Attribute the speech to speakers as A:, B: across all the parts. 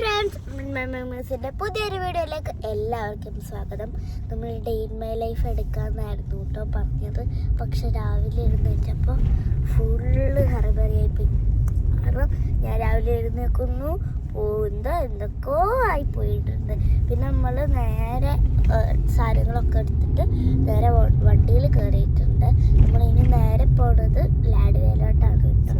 A: ഫ്രണ്ട്സിൻ്റെ പുതിയൊരു വീഡിയോയിലേക്ക് എല്ലാവർക്കും സ്വാഗതം. നമ്മൾ ഡേ ഇൻ മൈ ലൈഫ് എടുക്കാമെന്നായിരുന്നു കേട്ടോ പറഞ്ഞത്. പക്ഷെ രാവിലെ എഴുന്നേറ്റപ്പോൾ ഫുള്ള് ഹറിബറിയായിപ്പോയി. കാരണം ഞാൻ രാവിലെ എഴുന്നേൽക്കുന്നു, എന്തൊക്കെയോ ആയിപ്പോയിട്ടുണ്ട്. പിന്നെ നമ്മൾ നേരെ സാധനങ്ങളൊക്കെ എടുത്തിട്ട് നേരെ വണ്ടിയിൽ കയറിയിട്ടുണ്ട്. നമ്മളിനി നേരെ പോണത് ലാഡ്വേലോട്ടാണ് കേട്ടോ.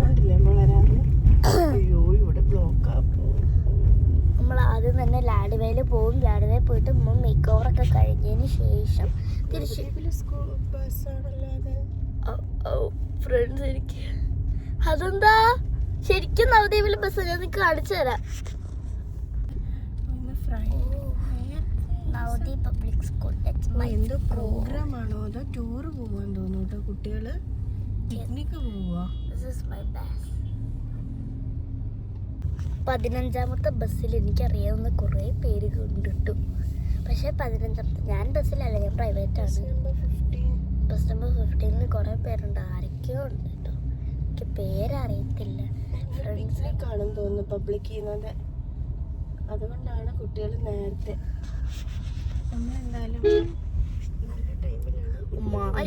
A: നമ്മൾ ആദ്യം തന്നെ ലാഡ്വേയിൽ പോകും. ലാഡ്വേയിൽ പോയിട്ട് നമ്മൾ മേക്ക് ഓവറൊക്കെ കഴിഞ്ഞതിന് ശേഷം തിരിച്ച് ഫ്രണ്ട്സ് എനിക്ക് അതെന്താ ശരിക്കും നവദ്വീപിലെ ബസ് ഞാൻ നിങ്ങൾക്ക് കാണിച്ചു തരാം. നവദ്വീപ് പബ്ലിക് സ്കൂൾ
B: എന്തോ പ്രോഗ്രാം ആണോ അതോ ടൂർ പോവാൻ തോന്നുന്നു കുട്ടികള് പിക്നിക്ക് പോവാ.
A: 15ാമത്തെ ബസ്സിൽ എനിക്കറിയാവുന്ന കുറേ പേര് കണ്ടിട്ടു. പക്ഷെ 15ാമത്തെ ഞാൻ ബസ്സിലല്ല, ഞാൻ പ്രൈവറ്റ് ആണ്. ബസ് നമ്പർ 15 കുറേ പേരുണ്ട്. ആരൊക്കെയോ ഉണ്ട് കേട്ടോ, എനിക്ക് പേരറിയത്തില്ല.
B: ഫ്രണ്ട്സിനെ കാണും തോന്നുന്നു പബ്ലിക് ചെയ്യുന്നത്. അതുകൊണ്ടാണ് കുട്ടികൾ നേരത്തെ. നമ്മളെന്തായാലും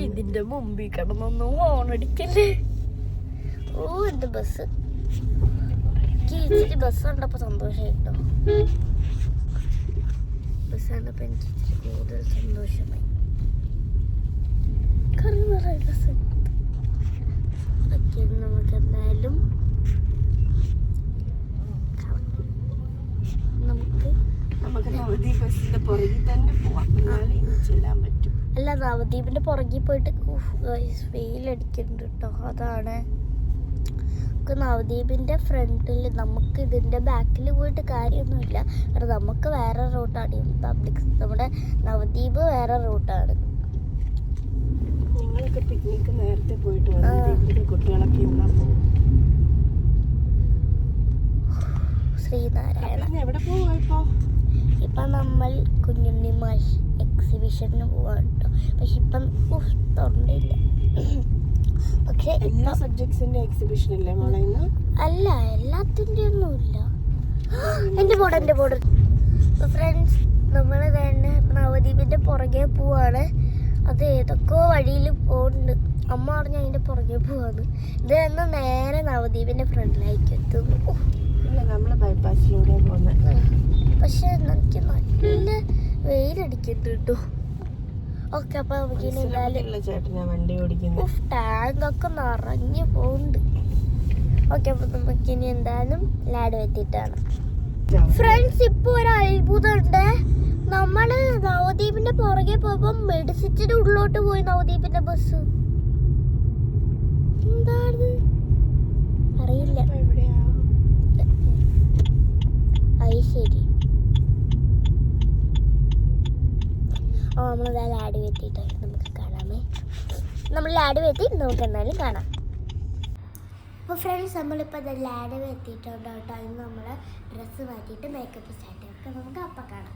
A: ഇതിന്റെ മുമ്പിൽ കിടന്നൊന്നും ഹോണടിക്കല്ലേ. എന്റെ ബസ് ഇച്ചിരി ബസ് കണ്ടപ്പോ സന്തോഷമായി കേട്ടോ. ബസ് കണ്ടപ്പോ എനിക്ക് ഇച്ചിരി കൂടുതൽ സന്തോഷമായി. ബസ് നമുക്ക് എന്തായാലും
B: നമുക്ക് നവദ്വീപ് ബസ്സിന്റെ പുറകിൽ തന്നെ പോവാം. ചെല്ലാൻ പറ്റും.
A: അല്ല, നവദ്വീപിന്റെ പുറകിൽ പോയിട്ട് വെയിലടിക്കുന്നുണ്ട് കേട്ടോ. അതാണ് നവദ്വീപിന്റെ ഫ്രണ്ടിൽ. നമുക്ക് ഇതിന്റെ ബാക്കിൽ പോയിട്ട് കാര്യമൊന്നുമില്ല. കാരണം നമുക്ക് വേറെ റൂട്ടാണ്. നമ്മുടെ നവദ്വീപ് വേറെ റൂട്ടാണ്.
B: നിങ്ങളൊക്കെ പിക്നിക്ക് നേരത്തെ പോയിട്ട് കുട്ടികളൊക്കെ
A: ശ്രീനാരായണ
B: എവിടെ പോവാ
A: ഇപ്പൊ നമ്മൾ കുഞ്ഞുണ്ണി മാഷ് എക്സിബിഷന് പോവാണ് കേട്ടോ. പക്ഷെ ഇപ്പം തൊണ്ടില്ല. പക്ഷെ
B: എല്ലാ സബ്ജക്ട്സിന്റെ എക്സിബിഷൻ അല്ലേ മോളെ?
A: അല്ല, എല്ലാത്തിൻ്റെ ഒന്നുമില്ല. എൻ്റെ ബോർഡ് ഫ്രണ്ട്സ്, നമ്മൾ തന്നെ നവദ്വീപിന്റെ പുറകെ പോവാണ്. അത് ഏതൊക്കെയോ വഴിയിൽ പോകുന്നുണ്ട്. അമ്മ പറഞ്ഞ അതിന്റെ പുറകെ പോവാന്ന്. ഇത് തന്നെ നേരെ നവദ്വീപിന്റെ ഫ്രണ്ടിലേക്ക് എത്തുന്നു.
B: നമ്മള് ബൈപ്പാസിലൂടെ പോകുന്നത്.
A: പക്ഷെ എനിക്ക് നല്ല വെയിലടിക്കുന്നുണ്ട് കേട്ടോ. ഓക്കെ, അപ്പൊ നമുക്ക് ടാങ്ക് ഒക്കെ നിറഞ്ഞു പോകുന്നുണ്ട്. ഓക്കെ, അപ്പൊ നമുക്കിനി എന്തായാലും ലാഡ് എത്തിയിട്ടാണ്. ഫ്രണ്ട്സ്, ഇപ്പൊ ഒരു അത്ഭുതം ഉണ്ട്. നമ്മള് നവദ്വീപിന്റെ പുറകെ പോയപ്പോ മെഡിസിറ്റിന്റെ ഉള്ളിലോട്ട് പോയി നവദ്വീപിന്റെ ബസ്. എന്താണ് അറിയില്ല. അത് ശരി. നമ്മൾ ലാഡ് വെത്തിയിട്ടാണ്. നമുക്ക് കാണാമേ. നമ്മൾ ലാഡ് വെത്തി നമുക്ക് എന്നാലും കാണാം. അപ്പോൾ ഫ്രണ്ട്സ്, നമ്മളിപ്പോൾ ലാഡ് വെത്തിയിട്ടുണ്ട് കേട്ടോ. ഇന്ന് നമ്മൾ ഡ്രസ്സ് മാറ്റിയിട്ട് മേക്കപ്പ് സ്റ്റാർട്ട് ചെയ്യൊക്കെ നമുക്ക് അപ്പം കാണാം.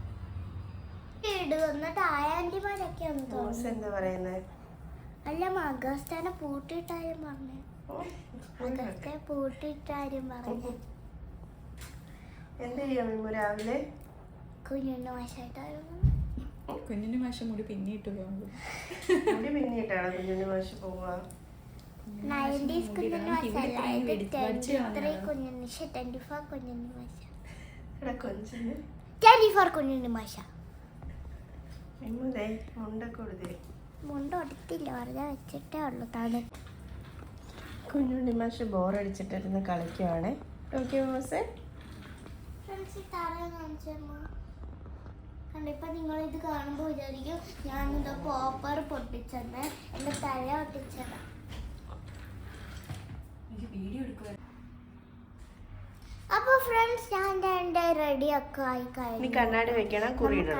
A: എന്നിട്ട് ആയാൻറ്റിമാരൊക്കെ ഒന്ന് തോന്നുന്നു. അല്ല, അഗസ്റ്റാനെ പൂട്ടിയിട്ടാരും പറഞ്ഞേ. അഗസ്റ്റെ പൂട്ടിയിട്ടാരും പറഞ്ഞേ.
B: രാവിലെ
A: കുഞ്ഞുണ്ണി മാഷായിട്ടായിരുന്നു.
C: കുഞ്ഞിന്റെ മാഷ മുടി പിന്നിട്ടാണ്
B: കുഞ്ഞിന്റെ മാഷ് പോവാ.
A: 90s കുഞ്ഞുണ്ണി മാഷല്ല, ഇത് 23 കുഞ്ഞുണ്ണി 24 കുഞ്ഞുണ്ണി മാഷ. 24 കുഞ്ഞുണ്ണി മാഷ. മുണ്ട കൊടുത്തില്ല, പറഞ്ഞ വെച്ചിട്ടേ ഉള്ളു. താഴെ
B: കുഞ്ഞുണ്ണി മാഷ് ബോറടിച്ചിട്ടിരുന്ന് കളിക്കുവാണേ.
A: ഇപ്പൊ നിങ്ങൾ ഇത് കാണുമ്പോ വിചാരിക്കും ഞാനിത് പോപ്പർ പൊട്ടിച്ചെന്ന്. എന്റെ തല പൊട്ടിച്ചതാ. അപ്പൊ ഫ്രണ്ട്സ്, ഞാൻ എന്റെ റെഡി ഒക്കെ ആയി കഴിഞ്ഞു.
B: കണ്ണാടി വെക്കണം,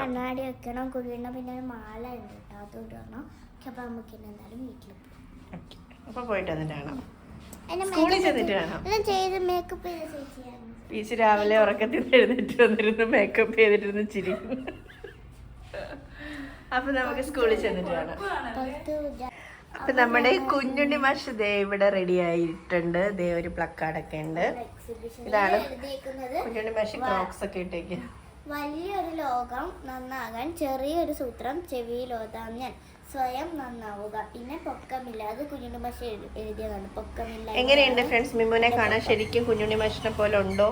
A: കണ്ണാടി വെക്കണം, കുറിയിടണം. പിന്നെ ഒരു മാല ഉണ്ട് കേട്ടോ, അത് ഇടണം. അപ്പൊ നമുക്ക് എന്തായാലും വീട്ടിൽ ചെയ്ത് മേക്കപ്പ് ചെയ്ത് ചെയ്യാൻ.
B: പീച്ച് രാവിലെ ഉറക്കത്തിൽ എഴുന്നേറ്റ് വന്നിരുന്നു മേക്കപ്പ് ചെയ്തിട്ടിരുന്ന് ചിരി. അപ്പൊ നമുക്ക് സ്കൂളിൽ ചെന്നിട്ട് കാണാം. അപ്പൊ നമ്മുടെ കുഞ്ഞുണ്ണി മാഷ് ദേ ഇവിടെ റെഡി ആയിട്ടുണ്ട്. ദേ ഒരു പ്ലക്കാർഡൊക്കെ ഉണ്ട്. ഇതാണ് കുഞ്ഞുണ്ണി മാഷ് ക്രോക്സ് ഒക്കെ ഇട്ടേക്ക്.
A: വലിയൊരു ലോകം നന്നാകാൻ ചെറിയൊരു സൂത്രം ചെവിയിലോതാം ഞാൻ, സ്വയം നന്നാവുക, പിന്നെ പൊക്കമില്ല. അത് കുഞ്ഞുണ്ണി മാഷ് എഴുതിയതാണ്, പൊക്കമില്ല.
B: എങ്ങനെയുണ്ട് ഫ്രണ്ട്സ്? മിമുനെ കാണാൻ ശരിക്കും കുഞ്ഞുണ്ണി മാഷിനെ പോലെ ഉണ്ടോ?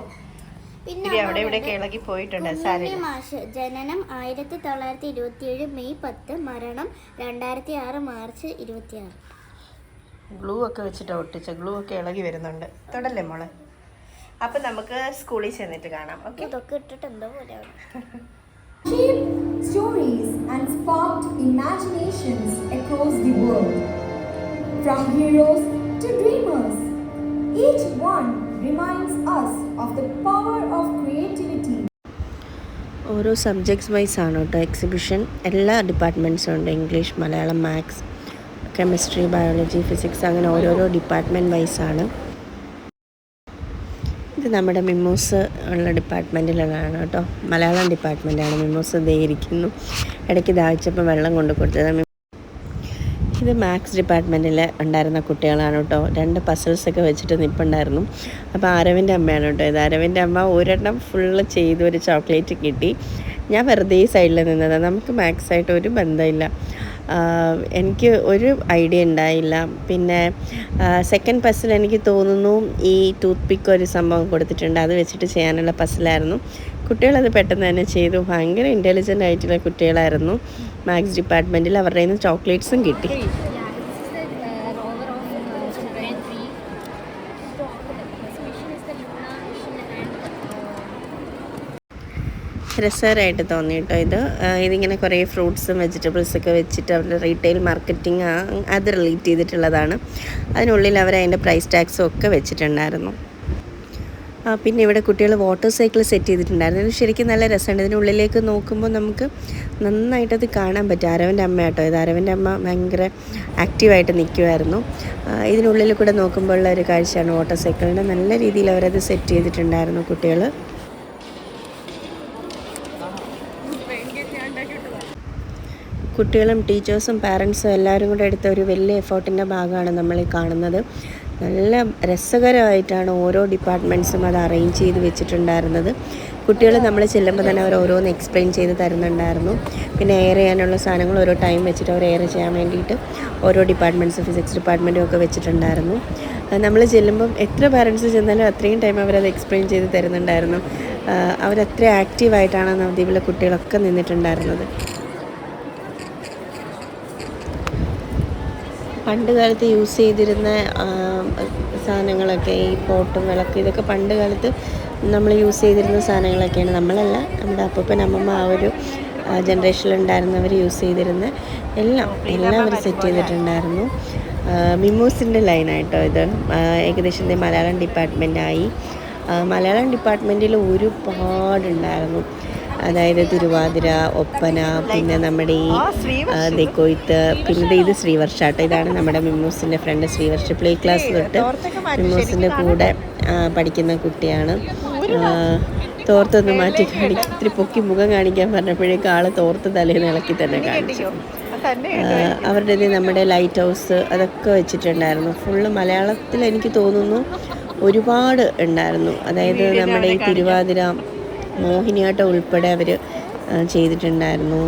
B: പിന്നെ അവിടെ ഇവിടെ ഇളകി പോയിട്ടുണ്ട്.
A: കുഞ്ഞുണ്ണി മാഷ് ജനനം 1927 മെയ് 10, മരണം 2006 മാർച്ച് 26.
B: ഗ്ലൂ ഒക്കെ വെച്ചിട്ട് ഒട്ടിച്ച ഗ്ലൂ ഒക്കെ ഇളകി വരുന്നുണ്ട്. തൊടല്ലേ മോളെ? അപ്പൊ നമുക്ക് സ്കൂളിൽ ചെന്നിട്ട് കാണാം. ഓക്കെ,
A: ഇതൊക്കെ ഇട്ടിട്ട് എന്തോ പോലെയാണ്.
D: Stories and sparked imaginations across the world. From heroes to dreamers, each one reminds us of the power of creativity.
B: ഓരോ സബ്ജക്ട്സ് വൈസ് ആണ് കേട്ടോ എക്സിബിഷൻ. എല്ലാ ഡിപ്പാർട്ട്മെൻറ്റ്സും ഉണ്ട്. English, Malayalam, maths, chemistry, biology, physics, അങ്ങനെ ഓരോരോ ഡിപ്പാർട്ട്മെൻറ്റ് വൈസാണ്. ഇത് നമ്മുടെ മിമ്മൂസ് ഉള്ള ഡിപ്പാർട്ട്മെൻറ്റിലാണ് കേട്ടോ, മലയാളം ഡിപ്പാർട്ട്മെൻറ്റാണ്. മിമ്മൂസ് ദേ ഇരിക്കുന്നു. ഇടയ്ക്ക് ദാഹിച്ചപ്പോൾ വെള്ളം കൊണ്ട് കൊടുത്തത്. ഇത് മാത്സ് ഡിപ്പാർട്ട്മെൻറ്റിൽ ഉണ്ടായിരുന്ന കുട്ടികളാണ് കേട്ടോ. 2 പസിൽസൊക്കെ വെച്ചിട്ട് നിൽപ്പുണ്ടായിരുന്നു. അപ്പോൾ അരവിൻ്റെ അമ്മയാണ് കേട്ടോ ഇത്. അരവിൻ്റെ അമ്മ ഒരെണ്ണം ഫുള്ള് ചെയ്ത് ഒരു ചോക്ലേറ്റ് കിട്ടി. ഞാൻ വെറുതെ ഈ സൈഡിൽ നിന്നത്. നമുക്ക് മാത്സായിട്ട് ഒരു ബന്ധമില്ല. എനിക്ക് ഒരു ഐഡിയ ഉണ്ടായില്ല. പിന്നെ സെക്കൻഡ് പസിൽ എനിക്ക് തോന്നുന്നു ഈ ടൂത്ത് പിക്ക് ഒരു സംഭവം കൊടുത്തിട്ടുണ്ട്, അത് വെച്ചിട്ട് ചെയ്യാനുള്ള പസിലായിരുന്നു. കുട്ടികളത് പെട്ടെന്ന് തന്നെ ചെയ്തു. ഭയങ്കര ഇൻ്റലിജൻ്റ് ആയിട്ടുള്ള കുട്ടികളായിരുന്നു. മാത്സ് ഡിപ്പാർട്ട്മെൻറ്റിൽ അവരുടെ നിന്ന് ചോക്ലേറ്റ്സും കിട്ടി. രസകരമായിട്ട് തോന്നി കേട്ടോ ഇതിങ്ങനെ കുറേ ഫ്രൂട്ട്സും വെജിറ്റബിൾസൊക്കെ വെച്ചിട്ട് അവരുടെ റീറ്റെയിൽ മാർക്കറ്റിംഗ് അത് റിലേറ്റ് ചെയ്തിട്ടുള്ളതാണ്. അതിനുള്ളിൽ അവർ അതിൻ്റെ പ്രൈസ് ടാക്സും ഒക്കെ വെച്ചിട്ടുണ്ടായിരുന്നു. പിന്നെ ഇവിടെ കുട്ടികൾ വാട്ടർ സൈക്കിൾ സെറ്റ് ചെയ്തിട്ടുണ്ടായിരുന്നു. ഇത് ശരിക്കും നല്ല രസമുണ്ട്. ഇതിനുള്ളിലേക്ക് നോക്കുമ്പോൾ നമുക്ക് നന്നായിട്ടത് കാണാൻ പറ്റും. അരവിൻ്റെ അമ്മ കേട്ടോ ഇത്. അരവിൻ്റെ അമ്മ ഭയങ്കര ആക്റ്റീവായിട്ട് നിൽക്കുമായിരുന്നു. ഇതിനുള്ളിൽ കൂടെ നോക്കുമ്പോൾ ഉള്ള ഒരു കാഴ്ചയാണ് വാട്ടർ സൈക്കിളിൻ്റെ. നല്ല രീതിയിൽ അവരത് സെറ്റ് ചെയ്തിട്ടുണ്ടായിരുന്നു കുട്ടികൾ. കുട്ടികളും ടീച്ചേഴ്സും പാരൻസും എല്ലാവരും കൂടെ എടുത്ത ഒരു വലിയ എഫേർട്ടിൻ്റെ ഭാഗമാണ് നമ്മൾ ഈ കാണുന്നത്. നല്ല രസകരമായിട്ടാണ് ഓരോ ഡിപ്പാർട്ട്മെൻറ്റ്സും അത് അറേഞ്ച് ചെയ്ത് വെച്ചിട്ടുണ്ടായിരുന്നത്. കുട്ടികൾ നമ്മൾ ചെല്ലുമ്പോൾ തന്നെ അവർ ഓരോന്ന് എക്സ്പ്ലെയിൻ ചെയ്ത് തരുന്നുണ്ടായിരുന്നു. പിന്നെ എയർ ചെയ്യാനുള്ള സാധനങ്ങൾ ഓരോ ടൈം വെച്ചിട്ട് അവർ എയർ ചെയ്യാൻ വേണ്ടിയിട്ട് ഓരോ ഡിപ്പാർട്ട്മെൻറ്റ്സും ഫിസിക്സ് ഡിപ്പാർട്ട്മെൻറ്റും ഒക്കെ വെച്ചിട്ടുണ്ടായിരുന്നു. നമ്മൾ ചെല്ലുമ്പം എത്ര പാരൻസ് ചെന്നാലും അത്രയും ടൈം അവരത് എക്സ്പ്ലെയിൻ ചെയ്ത് തരുന്നുണ്ടായിരുന്നു. അവരത്ര ആക്റ്റീവായിട്ടാണ് നവദ്വീപിലെ കുട്ടികളൊക്കെ നിന്നിട്ടുണ്ടായിരുന്നത്. പണ്ട് കാലത്ത് യൂസ് ചെയ്തിരുന്ന സാധനങ്ങളൊക്കെ, ഈ പോട്ടും വിളക്ക്, ഇതൊക്കെ പണ്ട് കാലത്ത് നമ്മൾ യൂസ് ചെയ്തിരുന്ന സാധനങ്ങളൊക്കെയാണ്. നമ്മളല്ല, നമ്മുടെ അപ്പൂപ്പൻ അമ്മമ്മ ആ ഒരു ജനറേഷനിലുണ്ടായിരുന്നവർ യൂസ് ചെയ്തിരുന്ന എല്ലാം അവർ സെറ്റ് ചെയ്തിട്ടുണ്ടായിരുന്നു. മിമ്മൂസിൻ്റെ ലൈനായിട്ടോ ഇത്. ഏകദേശം മലയാളം ഡിപ്പാർട്ട്മെൻറ്റായി. മലയാളം ഡിപ്പാർട്ട്മെൻറ്റിൽ ഒരുപാടുണ്ടായിരുന്നു. അതായത് തിരുവാതിര, ഒപ്പന, പിന്നെ നമ്മുടെ ഈ കൊയ്ത്ത്, പിന്നെ ഇത് ശ്രീവർഷ കേട്ടോ. ഇതാണ് നമ്മുടെ മിമ്മൂസിൻ്റെ ഫ്രണ്ട് ശ്രീവർഷ. പ്ലേ ക്ലാസ് തൊട്ട് മിമ്മൂസിൻ്റെ കൂടെ പഠിക്കുന്ന കുട്ടിയാണ്. തോർത്തൊന്ന് മാറ്റി കാണിക്കും. ഇത്തിരി പൊക്കി മുഖം കാണിക്കാൻ പറഞ്ഞപ്പോഴേക്കും ആൾ തോർത്ത് തലേന്ന് ഇളക്കി തന്നെ കാണിച്ചു. അവരുടെ നമ്മുടെ ലൈറ്റ് ഹൗസ് അതൊക്കെ വെച്ചിട്ടുണ്ടായിരുന്നു. ഫുള്ള് മലയാളത്തിൽ എനിക്ക് തോന്നുന്നു ഒരുപാട് ഉണ്ടായിരുന്നു. അതായത് നമ്മുടെ ഈ തിരുവാതിര, മോഹിനിയാട്ടം ഉൾപ്പെടെ അവർ ചെയ്തിട്ടുണ്ടായിരുന്നു.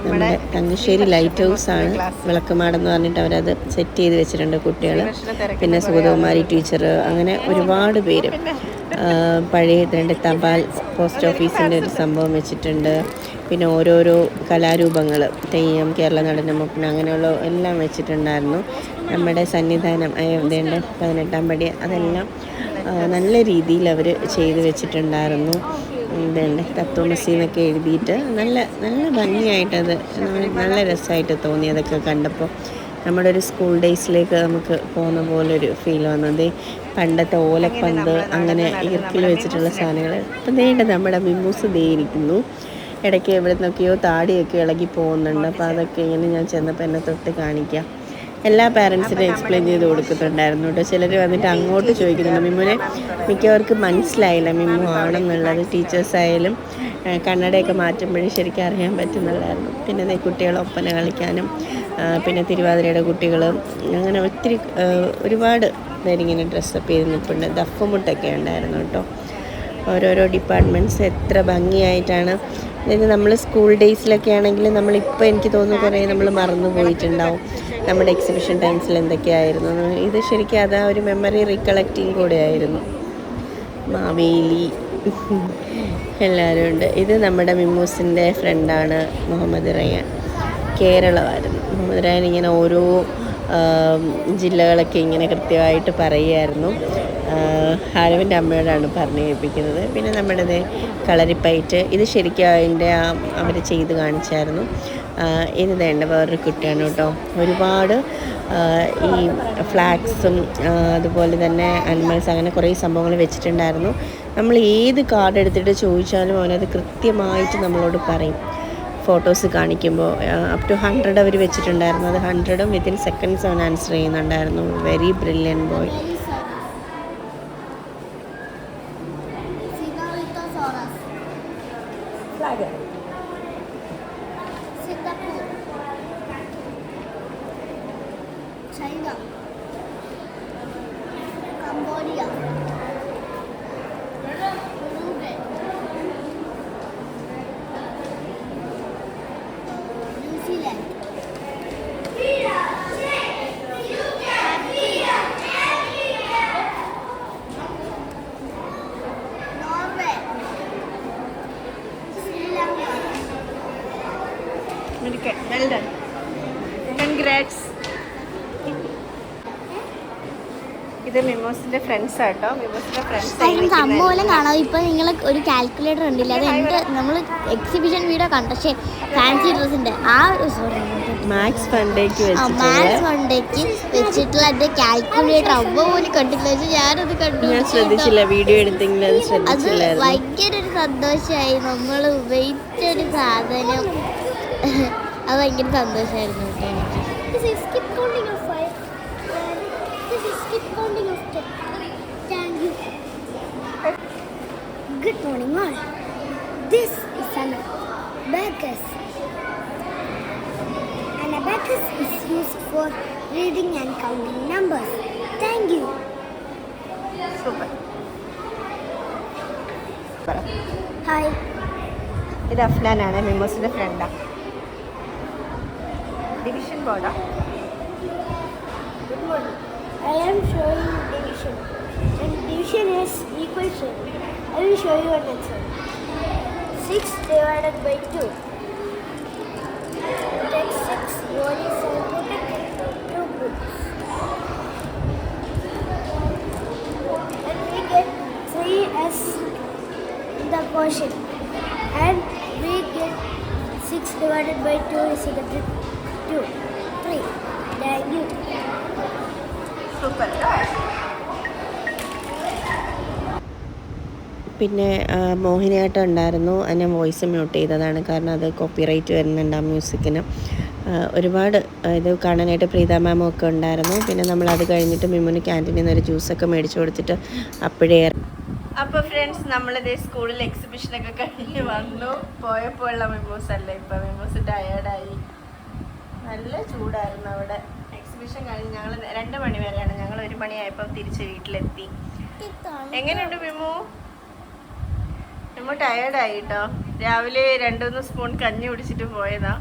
B: നമ്മുടെ തങ്കശ്ശേരി ലൈറ്റ് ഹൗസാണ്, വിളക്കുമാടെന്ന് പറഞ്ഞിട്ട് അവരത് സെറ്റ് ചെയ്ത് വെച്ചിട്ടുണ്ട് കുട്ടികൾ. പിന്നെ സുഗതകുമാരി ടീച്ചർ, അങ്ങനെ ഒരുപാട് പേര്. പഴയ 2 തപാൽ പോസ്റ്റ് ഓഫീസിൻ്റെ ഒരു സംഭവം വെച്ചിട്ടുണ്ട്. പിന്നെ ഓരോരോ കലാരൂപങ്ങൾ, തെയ്യം, കേരള നടനമൊപ്പന, അങ്ങനെയുള്ള എല്ലാം വെച്ചിട്ടുണ്ടായിരുന്നു. നമ്മുടെ സന്നിധാനം ഇതേണ്ട 18-ാം പടി, അതെല്ലാം നല്ല രീതിയിൽ അവർ ചെയ്ത് വെച്ചിട്ടുണ്ടായിരുന്നു. ഇതുണ്ട് തത്വമസി എന്നൊക്കെ എഴുതിയിട്ട് നല്ല നല്ല ഭംഗിയായിട്ടത് നല്ല രസമായിട്ട് തോന്നി. അതൊക്കെ കണ്ടപ്പോൾ നമ്മുടെ ഒരു സ്കൂൾ ഡേയ്സിലേക്ക് നമുക്ക് പോകുന്ന പോലൊരു ഫീൽ വന്നത്. പണ്ടത്തെ ഓലപ്പന്ത്, അങ്ങനെ ഈർക്കിൽ വെച്ചിട്ടുള്ള സാധനങ്ങൾ. അപ്പം നേണ്ട നമ്മുടെ മിമ്മൂസ് ഇരിക്കുന്നു. ഇടയ്ക്ക് എവിടെ നിന്നൊക്കെയോ താടിയൊക്കെ ഇളകി പോകുന്നുണ്ട്. അപ്പോൾ അതൊക്കെ ഇങ്ങനെ ഞാൻ ചെന്നപ്പോൾ എന്നെ തൊട്ട് കാണിക്കാം. എല്ലാ പാരൻസിനും എക്സ്പ്ലെയിൻ ചെയ്ത് കൊടുക്കുന്നുണ്ടായിരുന്നു കേട്ടോ. ചിലർ വന്നിട്ട് അങ്ങോട്ട് ചോദിക്കുന്നുണ്ട്. മിമ്മുനെ മിക്കവർക്ക് മനസ്സിലായില്ല മിമ്മു ആണെന്നുള്ളത്. ടീച്ചേഴ്സായാലും കണ്ണടയൊക്കെ മാറ്റുമ്പോഴും ശരിക്കും അറിയാൻ പറ്റുന്നുണ്ടായിരുന്നു. പിന്നെ കുട്ടികൾ ഒപ്പന കളിക്കാനും പിന്നെ തിരുവാതിരയുടെ കുട്ടികൾ അങ്ങനെ ഒത്തിരി ഒരുപാട് പേരിങ്ങനെ ഡ്രസ്സപ്പ് ചെയ്ത് നിൽപ്പുണ്ട്. ദഫ്മുട്ടൊക്കെ ഉണ്ടായിരുന്നു കേട്ടോ. ഓരോരോ ഡിപ്പാർട്ട്മെൻറ്റ്സ് എത്ര ഭംഗിയായിട്ടാണ്. അതായത് നമ്മൾ സ്കൂൾ ഡേയ്സിലൊക്കെ ആണെങ്കിൽ നമ്മളിപ്പോൾ എനിക്ക് തോന്നുന്നു കുറേ നമ്മൾ മറന്നു പോയിട്ടുണ്ടാവും നമ്മുടെ എക്സിബിഷൻ ടൈംസിൽ എന്തൊക്കെയായിരുന്നു. ഇത് ശരിക്കും അതാ ഒരു മെമ്മറി റീകളക്റ്റിങ് കൂടെ ആയിരുന്നു. മാവേലി എല്ലാവരും ഉണ്ട്. ഇത് നമ്മുടെ മിമ്മൂസിൻ്റെ ഫ്രണ്ടാണ് മുഹമ്മദ് റയാൻ. കേരളമായിരുന്നു മുഹമ്മദ് റയാൻ. ഇങ്ങനെ ഓരോ ജില്ലകളൊക്കെ ഇങ്ങനെ കൃത്യമായിട്ട് പറയുമായിരുന്നു. ഹാരവിൻ്റെ അമ്മയോടാണ് പറഞ്ഞു കേൾപ്പിക്കുന്നത്. പിന്നെ നമ്മുടേത് കളരിപ്പയറ്റ്. ഇത് ശരിക്കും അതിൻ്റെ അവർ ചെയ്ത് കാണിച്ചായിരുന്നു. ഇത് വേണ്ട വേറൊരു കുട്ടിയാണ് കേട്ടോ. ഒരുപാട് ഈ ഫ്ലാഗ്സും അതുപോലെ തന്നെ അനിമൽസ് അങ്ങനെ കുറേ സംഭവങ്ങൾ വെച്ചിട്ടുണ്ടായിരുന്നു. നമ്മൾ ഏത് കാർഡ് എടുത്തിട്ട് ചോദിച്ചാലും അവനത് കൃത്യമായിട്ട് നമ്മളോട് പറയും. ഫോട്ടോസ് കാണിക്കുമ്പോൾ അപ് ടു 100 അവർ വെച്ചിട്ടുണ്ടായിരുന്നു. അത് 100ഉം വിത്തിൻ സെക്കൻഡ്സ് അവൻ ആൻസർ ചെയ്യുന്നുണ്ടായിരുന്നു. Very brilliant boy.
A: China, Cambodia, Uruguay, New Zealand, Norway, Sri Lanka.
B: Well done. Congrats. ഇത് മിമോസിന്റെ ഫ്രണ്ട്സ് ആട്ടോ. മിമോസിന്റെ ഫ്രണ്ട്സ്
A: സംഭവം കാണാം. ഇപ്പൊ നിങ്ങൾ ഒരു കാൽക്കുലേറ്റർ ഉണ്ടല്ലോ, അത് എൻ്റെ നമ്മൾ എക്സിബിഷൻ വീഡിയോ കണ്ട പക്ഷേ ഫാൻസി ഡ്രസ്സിന്റെ
B: മാക്സ് ഫണ്ടേക്ക്
A: വെച്ചിട്ടുള്ള എൻ്റെ കാൽക്കുലേറ്റർ അമ്മ പോലും കണ്ടില്ല. ഞാനത് കണ്ടു.
B: ഞാൻ ശ്രദ്ധിച്ചില്ല, വീഡിയോ എടുത്തെങ്കിലും അത് ശ്രദ്ധിച്ചില്ലായിരുന്നു.
A: ഭയങ്കര ഒരു സന്തോഷമായി. നമ്മൾ ഉപയോഗിച്ചൊരു സാധനം അത് ഭയങ്കര സന്തോഷമായിരുന്നു കേട്ടോ എനിക്ക്. Good morning all. This is an abacus. An abacus is used for reading and counting numbers. Thank you.
B: Super.
A: Hi.
B: ഇത് അഫ്നാനാണ്, മിമോസിന്റെ ഫ്രണ്ടാ. Division ബോർഡാ.
A: Good morning. I am showing division. And division is equation. I will show you an answer. 6 divided by 2. Take 6 bodies and put it into 2 groups. And we get 3 as the quotient. And we get 6 divided by 2 is equal to 2. 3. Thank you.
B: Super. പിന്നെ മോഹിനിയാട്ടം ഉണ്ടായിരുന്നു. അതിനെ voice mute ചെയ്തതാണ്, കാരണം അത് copyright വരുന്നുണ്ട് ആ മ്യൂസിക്കിന്. ഒരുപാട് ഇത് കാണാനായിട്ട് പ്രീത മാമും ഒക്കെ ഉണ്ടായിരുന്നു. പിന്നെ നമ്മളത് കഴിഞ്ഞിട്ട് മിമ്മുന് ക്യാൻറ്റീനിൽ നിന്ന് ഒരു ജ്യൂസൊക്കെ മേടിച്ച് കൊടുത്തിട്ട് അപ്പോഴേ. അപ്പോൾ ഫ്രണ്ട്സ്, നമ്മളിതേ സ്കൂളിൽ എക്സിബിഷനൊക്കെ കഴിഞ്ഞ് വന്നു. പോയപ്പോൾ ഉള്ള മിമോസ് അല്ല ഇപ്പം. മിമോസ് ടയേർഡായി. നല്ല ചൂടായിരുന്നു അവിടെ. എക്സിബിഷൻ കഴിഞ്ഞ് ഞങ്ങൾ 2 മണി വരെയാണ്. ഞങ്ങൾ 1 മണിയായപ്പോൾ തിരിച്ച് വീട്ടിലെത്തി. എങ്ങനെയുണ്ട് മിമു? മിമു ടയേർഡായി കേട്ടോ. രാവിലെ 2-3 സ്പൂൺ കഞ്ഞി കുടിച്ചിട്ട് പോയതാ.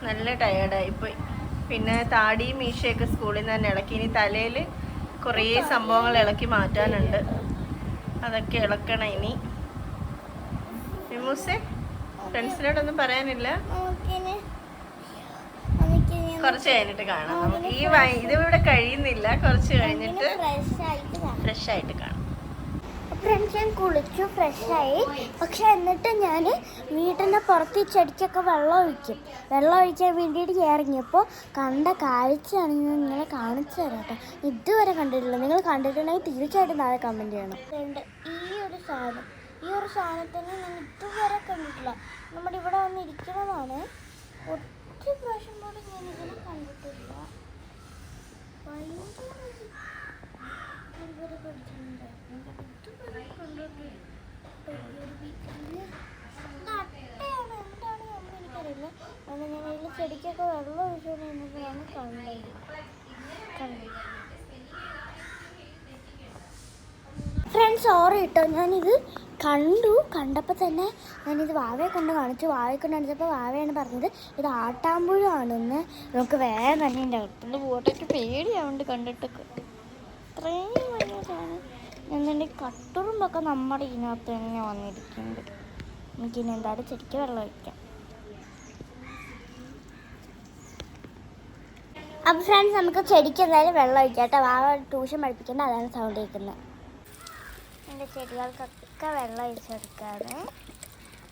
B: നല്ല ടയേർഡായിപ്പോയി. പിന്നെ താടിയും മീശയൊക്കെ സ്കൂളിൽ നിന്ന് തന്നെ ഇളക്കി. ഇനി തലയിൽ കുറേ സംഭവങ്ങൾ ഇളക്കി മാറ്റാനുണ്ട്. അതൊക്കെ ഇളക്കണം ഇനി. മിമൂസേ, ഫ്രണ്ട്സിനോടൊന്നും പറയാനില്ല? കുറച്ച് കഴിഞ്ഞിട്ട് കാണാം നമുക്ക്. ഇതിവിടെ കഴിയുന്നില്ല, കുറച്ച് കഴിഞ്ഞിട്ട് ഫ്രഷ് ആയിട്ട് കാണാം.
A: ഫ്രണ്ട്സ്, ഞാൻ കുളിച്ചു ഫ്രഷായി. പക്ഷെ എന്നിട്ട് ഞാൻ വീട്ടിൻ്റെ പുറത്ത് ചെടിക്കൊക്കെ വെള്ളം ഒഴിക്കാൻ വേണ്ടിയിട്ട് ഇറങ്ങിയപ്പോൾ കണ്ട കാഴ്ചയാണ് ഞാൻ നിങ്ങളെ കാണിച്ചു തരാം കേട്ടോ. ഇതുവരെ കണ്ടിട്ടില്ല. നിങ്ങൾ കണ്ടിട്ടുണ്ടെങ്കിൽ തീർച്ചയായിട്ടും താഴെ കമൻറ്റ് ചെയ്യണം. ഈ ഒരു സാധനത്തിന് ഞാൻ ഇതുവരെ കണ്ടിട്ടില്ല. നമ്മുടെ ഇവിടെ വന്നിരിക്കുന്നതാണ്. ഒത്തിരി പ്രാവശ്യം പോലും ഞാൻ ഇതിനെ കണ്ടിട്ടില്ല. ചെടിക്കൊക്കെ വെള്ളം ഒഴിച്ചുകൊണ്ടിരുന്നപ്പോഴാണ് കണ്ടത്. ഫ്രണ്ട്സ് സോറി കേട്ടോ, ഞാനിത് കണ്ടപ്പോൾ തന്നെ ഞാനിത് വാവയെ കൊണ്ട് കാണിച്ചു. വാവയെ കൊണ്ട് കാണിച്ചപ്പോൾ വാവയാണ് പറഞ്ഞത് ഇത് ആട്ടാമ്പുഴമാണെന്ന്. നമുക്ക് വേഗം തന്നെ എൻ്റെ അടുത്തുനിന്ന് പോട്ടേക്ക് പേടിയാവുണ്ട് കണ്ടിട്ടൊക്കെ. ഇത്രയും വലിയതാണ്. എന്നിട്ട് കട്ടുറുമ്പൊക്കെ നമ്മുടെ ഇതിനകത്ത് തന്നെ വന്നിരിക്കുന്നുണ്ട്. എനിക്കിനി എന്തായാലും ചെടിക്ക് വെള്ളം ഒഴിക്കാം. അപ്പോൾ ഫ്രണ്ട്സ് നമുക്ക് ചെടിക്ക് എന്തായാലും വെള്ളം ഒഴിക്കാം കേട്ടോ. വാവ ട്യൂഷൻ പഠിപ്പിക്കേണ്ട, അതാണ് സൗണ്ട് കേൾക്കുന്നത്. എൻ്റെ ചെടികൾക്കൊക്കെ വെള്ളം ഒഴിച്ചെടുക്കാതെ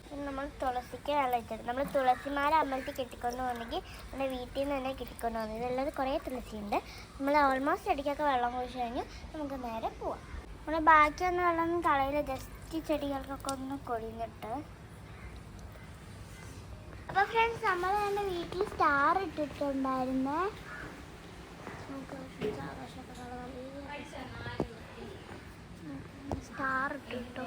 A: പിന്നെ നമ്മൾ തുളസിക്ക് വെള്ളം ഒഴിച്ചെടുക്കും. നമ്മൾ തുളസിമാല അമ്പലത്തിൽ കെട്ടിക്കൊണ്ട് പോകുന്നെങ്കിൽ നമ്മുടെ വീട്ടിൽ നിന്ന് തന്നെ കെട്ടിക്കൊണ്ട് പോകുന്നത്. ഇതല്ലാതെ കുറേ തുളസിയുണ്ട്. നമ്മൾ ഓൾമോസ്റ്റ് ചെടിക്കൊക്കെ വെള്ളം ഒഴിച്ച് കഴിഞ്ഞ് നമുക്ക് നേരെ പോവാം. നമ്മൾ ബാക്കി വന്ന വെള്ളം കളയില്ല, ജസ്റ്റ് ചെടികൾക്കൊക്കെ ഒന്ന് കൊഴിഞ്ഞിട്ട്. അപ്പോൾ ഫ്രണ്ട്സ് നമ്മൾ എൻ്റെ വീട്ടിൽ സ്റ്റാർ ഇട്ടിട്ടുണ്ടായിരുന്നേ. സ്റ്റാർ ഇട്ടിട്ടോ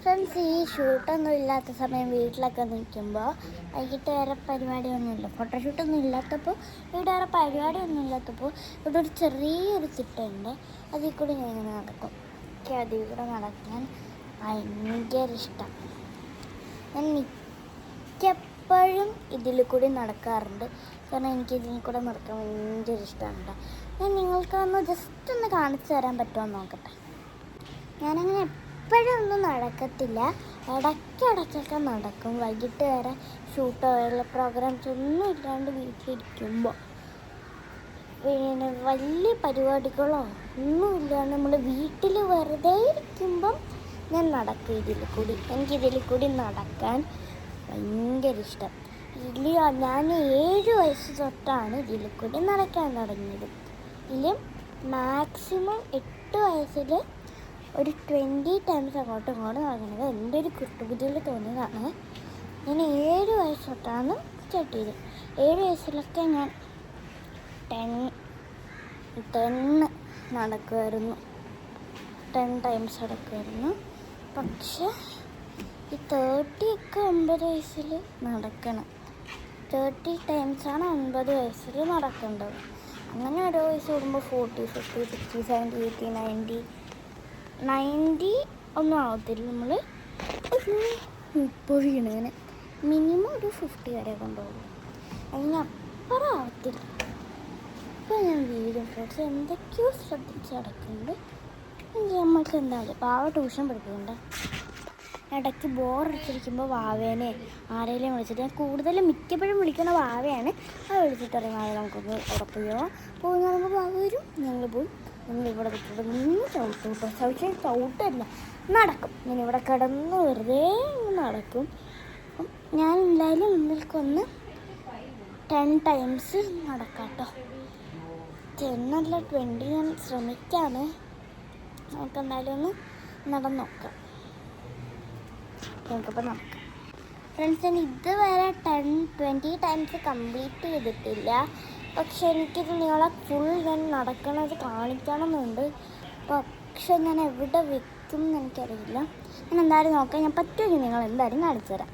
A: ഫ്രണ്ട്സ്. ഈ ഷൂട്ടൊന്നും ഇല്ലാത്ത സമയം വീട്ടിലൊക്കെ നിൽക്കുമ്പോൾ വൈകിട്ട് വേറെ പരിപാടിയൊന്നുമില്ല, ഫോട്ടോഷൂട്ടൊന്നും ഇല്ലാത്തപ്പോൾ ഇവിടെ വേറെ പരിപാടിയൊന്നും ഇല്ലാത്തപ്പോൾ ഇവിടെ ഒരു ചെറിയൊരു തിട്ടുണ്ട്. അതിൽ കൂടി ഞാൻ ഇങ്ങനെ നടക്കും. എനിക്ക് അതിൽ കൂടെ നടക്കാൻ ഭയങ്കര ഇഷ്ടം. ഞാൻ മിക്കപ്പോഴും ഇതിൽ കൂടി നടക്കാറുണ്ട്, കാരണം എനിക്ക് ഇതിൽ കൂടെ നടക്കാൻ ഭയങ്കര ഇഷ്ടമാണ്. ഞാൻ നിങ്ങൾക്കൊന്ന് ജസ്റ്റ് ഒന്ന് കാണിച്ചു തരാൻ പറ്റുമോ നോക്കട്ടെ. ഞാനങ്ങനെ എപ്പോഴും ഒന്നും നടക്കത്തില്ല, ഇടയ്ക്കിടയ്ക്കൊക്കെ നടക്കും. വൈകിട്ട് വരെ ഷൂട്ടോ വല്ല പ്രോഗ്രാംസ് ഒന്നും ഇല്ലാണ്ട് വീട്ടിലിരിക്കുമ്പോൾ, പിന്നെ വലിയ പരിപാടികളോ ഒന്നുമില്ലാണ്ട് നമ്മൾ വീട്ടിൽ വെറുതെ ഇരിക്കുമ്പം ഞാൻ നടക്കും ഇതിൽ കൂടി. എനിക്കിതിൽ കൂടി നടക്കാൻ ഭയങ്കര ഇഷ്ടം. ഞാൻ 7 വയസ്സ് തൊട്ടാണ് ഇതിൽ കൂടി നടക്കാൻ തുടങ്ങിയത്. ഇതിൽ മാക്സിമം 8 വയസ്സിൽ ഒരു 20 ടൈംസ് അങ്ങോട്ടും ഇങ്ങോട്ടും നടക്കുന്നത് എൻ്റെ ഒരു കുട്ടുബുദ്ധിയിൽ തോന്നിയതാണ്. ഞാൻ 7 വയസ്സ് തൊട്ടാണ് സ്റ്റാർട്ട് ചെയ്തത്. 7 വയസ്സിലൊക്കെ ഞാൻ 10 നടക്കുമായിരുന്നു, 10 ടൈംസ് നടക്കുമായിരുന്നു. പക്ഷെ ഈ 30 ഒക്കെ 9 വയസ്സിൽ നടക്കണം. 30 ടൈംസാണ് 9 വയസ്സിൽ നടക്കേണ്ടത്. അങ്ങനെ ഓരോ വയസ്സ് കൂടുമ്പോൾ 40, 50, 60, 70, 80, 90 ഒന്നും ആവത്തില്ല. നമ്മൾ ഒരു 30 ഇങ്ങനെ മിനിമം ഒരു 50 വരെ കൊണ്ടുപോകും. അതിനപ്പുറം ആവത്തില്ല. ഇപ്പോൾ ഞാൻ വീടും ഫ്രണ്ട്സ് എന്തൊക്കെയോ ശ്രദ്ധിച്ച് നടക്കുന്നുണ്ട്. നമ്മൾക്ക് എന്തായാലും വാവ ട്യൂഷൻ പഠിക്കുന്നുണ്ട്. ഇടയ്ക്ക് ബോറടിച്ചിരിക്കുമ്പോൾ വാവേനെ ആരെങ്കിലും വിളിച്ചിട്ട്, ഞാൻ കൂടുതലും മിക്കപ്പോഴും വിളിക്കുന്ന വാവയാണ്. അത് വിളിച്ചിട്ട് അറിയാം വാവ നമുക്കൊന്ന് അവിടെ പോകുന്ന പറയുമ്പോൾ വാവ വരും, ഞങ്ങൾ പോയി ഇവിടെ വിട്ടിട്ട് നിന്ന് ചവിട്ടും കേട്ടോ. ചവിട്ടല്ല, നടക്കും. ഞാനിവിടെ കിടന്ന് വെറുതെ നടക്കും. അപ്പം ഞാൻ എന്തായാലും നിങ്ങൾക്കൊന്ന് 10 ടൈംസ് നടക്കാം കേട്ടോ. 10 അല്ല 20 ഞാൻ ശ്രമിക്കാണ്. നമുക്ക് എന്തായാലും ഒന്ന് നടന്ന് നോക്കാം. നമുക്കിപ്പോൾ നോക്കാം ഫ്രണ്ട്സ്. ഞാൻ ഇതുവരെ 10-20 ടൈംസ് കംപ്ലീറ്റ് ചെയ്തിട്ടില്ല. പക്ഷെ എനിക്കിത് നിങ്ങളെ ഫുൾ ഞാൻ നടക്കണത് കാണിക്കണമെന്നുണ്ട്. പക്ഷെ ഞാൻ എവിടെ വെക്കും എന്ന് എനിക്കറിയില്ല. ഞാൻ എന്തായാലും നോക്കാം. ഞാൻ പറ്റുമെങ്കിൽ നിങ്ങൾ എന്തായാലും കാണിച്ചു തരാം.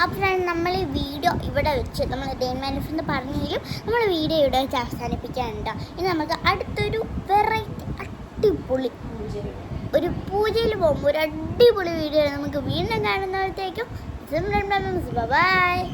A: അപ്പോൾ നമ്മൾ ഈ വീഡിയോ ഇവിടെ വെച്ച് നമ്മൾ ഡേ ഇൻ മൈ ലൈഫ് എന്ന് പറഞ്ഞെങ്കിലും നമ്മൾ വീഡിയോ ഇവിടെ വെച്ച് അവസാനിപ്പിക്കാനുണ്ടോ. ഇനി നമുക്ക് അടുത്തൊരു വെറൈറ്റി അടിപൊളി ഒരു പൂജയിൽ പോകുമ്പോൾ ഒരു അടിപൊളി വീഡിയോ നമുക്ക് വീണ്ടും കാണുന്നപ്പോഴത്തേക്കും ബൈ.